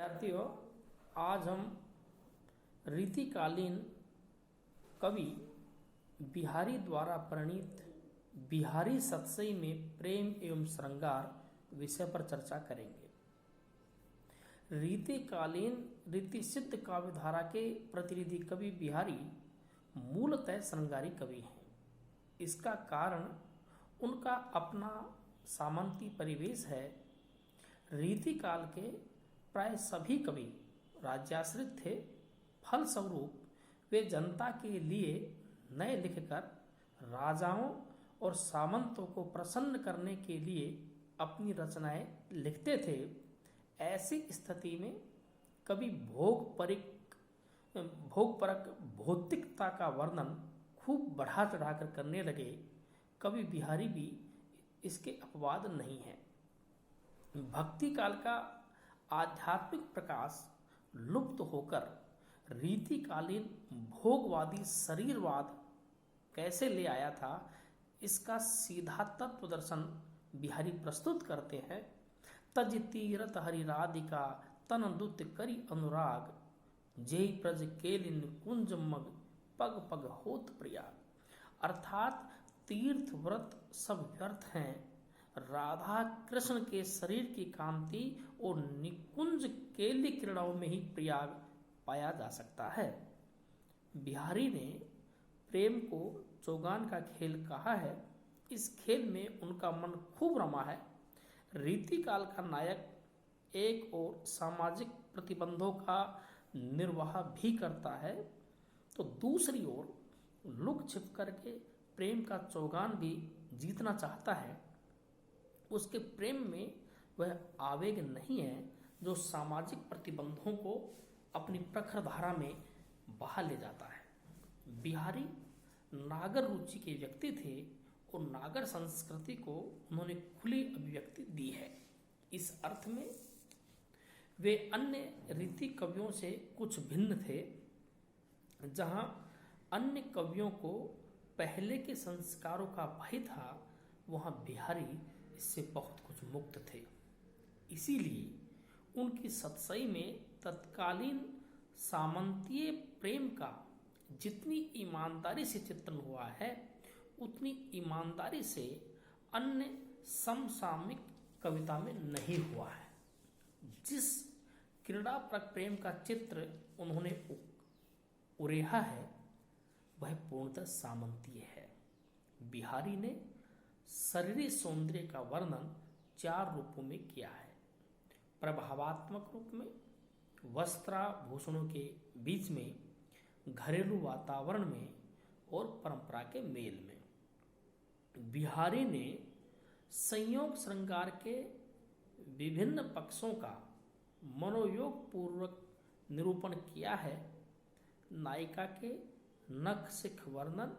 विद्यार्थियों, आज हम रीतिकालीन कवि बिहारी द्वारा प्रणीत बिहारी सतसई में प्रेम एवं श्रृंगार विषय पर चर्चा करेंगे। रीतिकालीन रीतिसिद्ध काव्यधारा के प्रतिनिधि कवि बिहारी मूलतः श्रृंगारी कवि हैं। इसका कारण उनका अपना सामंती परिवेश है। रीतिकाल के प्राय सभी कवि राज्याश्रित थे। फलस्वरूप वे जनता के लिए नए लिखकर राजाओं और सामंतों को प्रसन्न करने के लिए अपनी रचनाएं लिखते थे। ऐसी स्थिति में कवि भोगपरक भौतिकता का वर्णन खूब बढ़ा चढ़ाकर करने लगे। कवि बिहारी भी इसके अपवाद नहीं है। भक्ति काल का आध्यात्मिक प्रकाश लुप्त होकर रीतिकालीन भोगवादी शरीरवाद कैसे ले आया था, इसका सीधा तत्व दर्शन बिहारी प्रस्तुत करते हैं। तज तीरथ हरि राधिका तन दुत करी अनुराग, जय प्रज केलिन कुंज मग पग पग होत प्रयाग। अर्थात तीर्थ व्रत सब व्यर्थ हैं। राधा कृष्ण के शरीर की कांति और निकुंज केली क्रीड़ाओं में ही प्रयाग पाया जा सकता है। बिहारी ने प्रेम को चौगान का खेल कहा है। इस खेल में उनका मन खूब रमा है। रीतिकाल का नायक एक और सामाजिक प्रतिबंधों का निर्वाह भी करता है, तो दूसरी ओर लुक छिप करके प्रेम का चौगान भी जीतना चाहता है। उसके प्रेम में वह आवेग नहीं है जो सामाजिक प्रतिबंधों को अपनी प्रखर धारा में बहा ले जाता है। बिहारी नागर रुचि के व्यक्ति थे और नागर संस्कृति को उन्होंने खुली अभिव्यक्ति दी है। इस अर्थ में वे अन्य रीति कवियों से कुछ भिन्न थे। जहां अन्य कवियों को पहले के संस्कारों का भय था, वहां बिहारी इससे बहुत कुछ मुक्त थे। इसीलिए उनकी सतसई में तत्कालीन सामंतीय प्रेम का जितनी ईमानदारी से चित्रण हुआ है, उतनी ईमानदारी से अन्य समसामयिक कविता में नहीं हुआ है। जिस क्रीड़ापरक प्रेम का चित्र उन्होंने उरेहा है, वह पूर्णतः सामंतीय है। बिहारी ने शरीरी सौंदर्य का वर्णन 4 रूपों में किया है। प्रभावात्मक रूप में, वस्त्राभूषणों के बीच में, घरेलू वातावरण में और परंपरा के मेल में। बिहारी ने संयोग श्रृंगार के विभिन्न पक्षों का मनोयोग पूर्वक निरूपण किया है। नायिका के नख शिख वर्णन,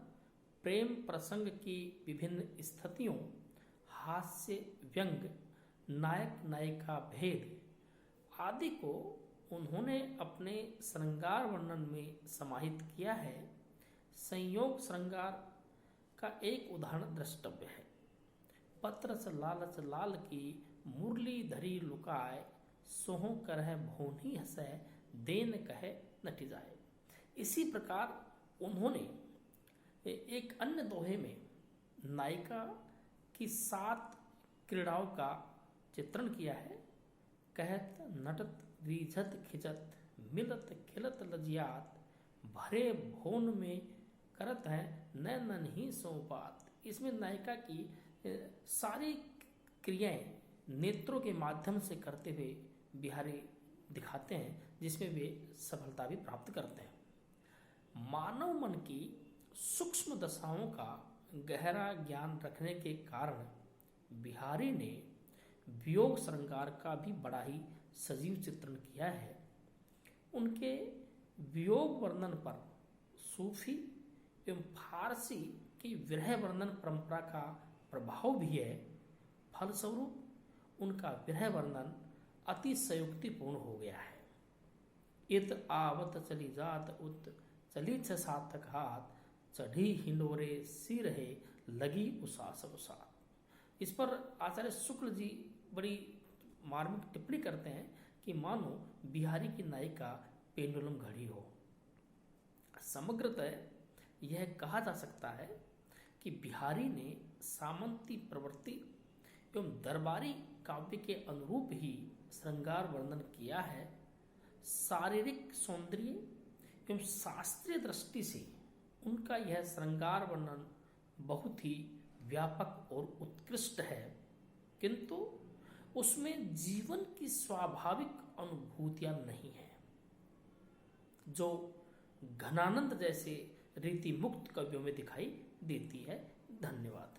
प्रेम प्रसंग की विभिन्न स्थितियों, हास्य व्यंग, नायक नायिका भेद आदि को उन्होंने अपने श्रृंगार वर्णन में समाहित किया है। संयोग श्रृंगार का एक उदाहरण द्रष्टव्य है। पत्रस लालच लाल की मुरली धरी लुकाय, सोहो करह भोनी हसै, देन कहे नटी जाए। इसी प्रकार उन्होंने एक अन्य दोहे में नायिका की 7 क्रीड़ाओं का चित्रण किया है। कहत नटत रीझत खिचत, मिलत खिलत लजियात, भरे भोन में करत है नैनन ही सो बात। इसमें नायिका की सारी क्रियाएं नेत्रों के माध्यम से करते हुए बिहारी दिखाते हैं, जिसमें वे सफलता भी प्राप्त करते हैं। मानव मन की सूक्ष्म दशाओं का गहरा ज्ञान रखने के कारण बिहारी ने वियोग श्रृंगार का भी बड़ा ही सजीव चित्रण किया है। उनके वियोग वर्णन पर सूफी एवं फारसी की विरह वर्णन परंपरा का प्रभाव भी है। फलस्वरूप उनका विरह वर्णन अति संयुक्तिपूर्ण हो गया है। इत आवत चली जात उत चली छ सार्थक हाथ, चढ़ी हिंडोरे सी रहे लगी उसास उसात। इस पर आचार्य शुक्ल जी बड़ी मार्मिक टिप्पणी करते हैं कि मानो बिहारी की नायिका पेंडुलम घड़ी हो। समग्रतः यह कहा जा सकता है कि बिहारी ने सामंती प्रवृत्ति एवं दरबारी काव्य के अनुरूप ही श्रृंगार वर्णन किया है। शारीरिक सौंदर्य एवं शास्त्रीय दृष्टि से उनका यह श्रृंगार वर्णन बहुत ही व्यापक और उत्कृष्ट है, किंतु उसमें जीवन की स्वाभाविक अनुभूतियां नहीं है जो घनानंद जैसे रीति मुक्त कवियों में दिखाई देती है। धन्यवाद।